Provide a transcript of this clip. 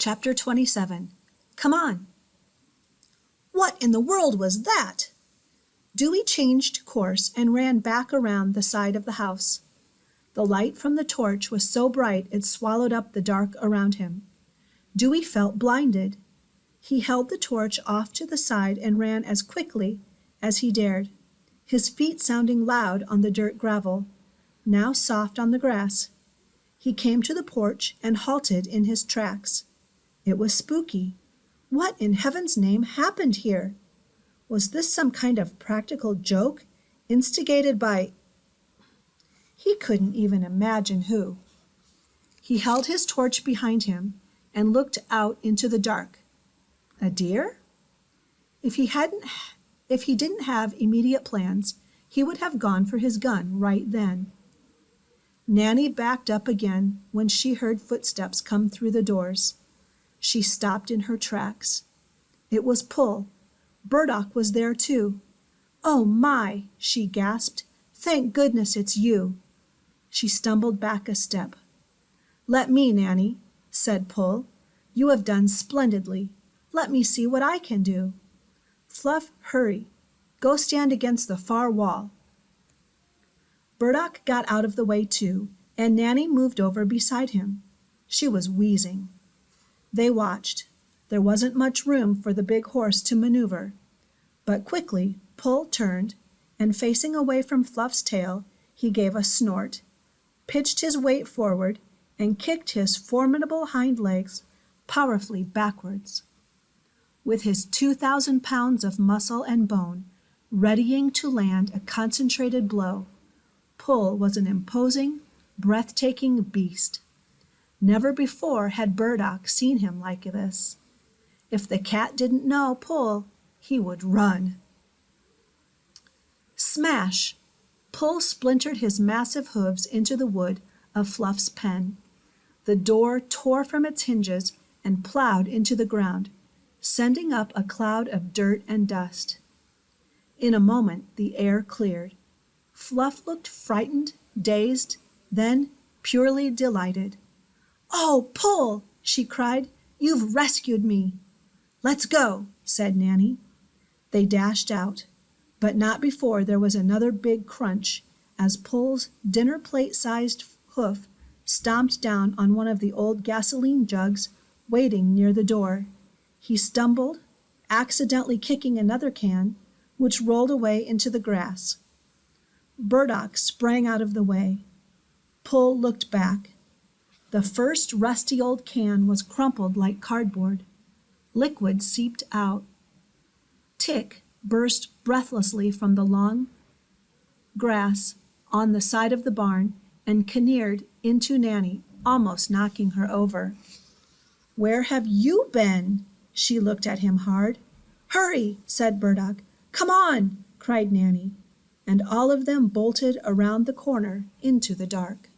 Chapter 27. Come on. What in the world was that? Dewey changed course and ran back around the side of the house. The light from the torch was so bright it swallowed up the dark around him. Dewey felt blinded. He held the torch off to the side and ran as quickly as he dared, his feet sounding loud on the dirt gravel, now soft on the grass. He came to the porch and halted in his tracks. It was spooky. What in heaven's name happened here? Was this some kind of practical joke instigated by... He couldn't even imagine who. He held his torch behind him and looked out into the dark. A deer? If he didn't have immediate plans, he would have gone for his gun right then. Nanny backed up again when she heard footsteps come through the doors. She stopped in her tracks. It was Pull. Burdock was there too. "Oh my!" she gasped. "Thank goodness it's you." She stumbled back a step. "Let me, Nanny," said Pull. "You have done splendidly. Let me see what I can do." "Fluff, hurry. Go stand against the far wall." Burdock got out of the way too, and Nanny moved over beside him. She was wheezing. They watched. There wasn't much room for the big horse to maneuver. But quickly Pull turned, and facing away from Fluff's tail, he gave a snort, pitched his weight forward, and kicked his formidable hind legs powerfully backwards. With his 2,000 pounds of muscle and bone readying to land a concentrated blow, Pull was an imposing, breathtaking beast. Never before had Burdock seen him like this. If the cat didn't know Pull, he would run. Smash! Pull splintered his massive hooves into the wood of Fluff's pen. The door tore from its hinges and plowed into the ground, sending up a cloud of dirt and dust. In a moment the air cleared. Fluff looked frightened, dazed, then purely delighted. "Oh, Pull!" she cried. "You've rescued me." "Let's go," said Nanny. They dashed out, but not before there was another big crunch as Pull's dinner plate-sized hoof stomped down on one of the old gasoline jugs waiting near the door. He stumbled, accidentally kicking another can, which rolled away into the grass. Burdock sprang out of the way. Pull looked back. The first rusty old can was crumpled like cardboard. Liquid seeped out. Tick burst breathlessly from the long grass on the side of the barn and caneered into Nanny, almost knocking her over. "Where have you been?" She looked at him hard. "Hurry!" said Burdock. "Come on!" cried Nanny, and all of them bolted around the corner into the dark.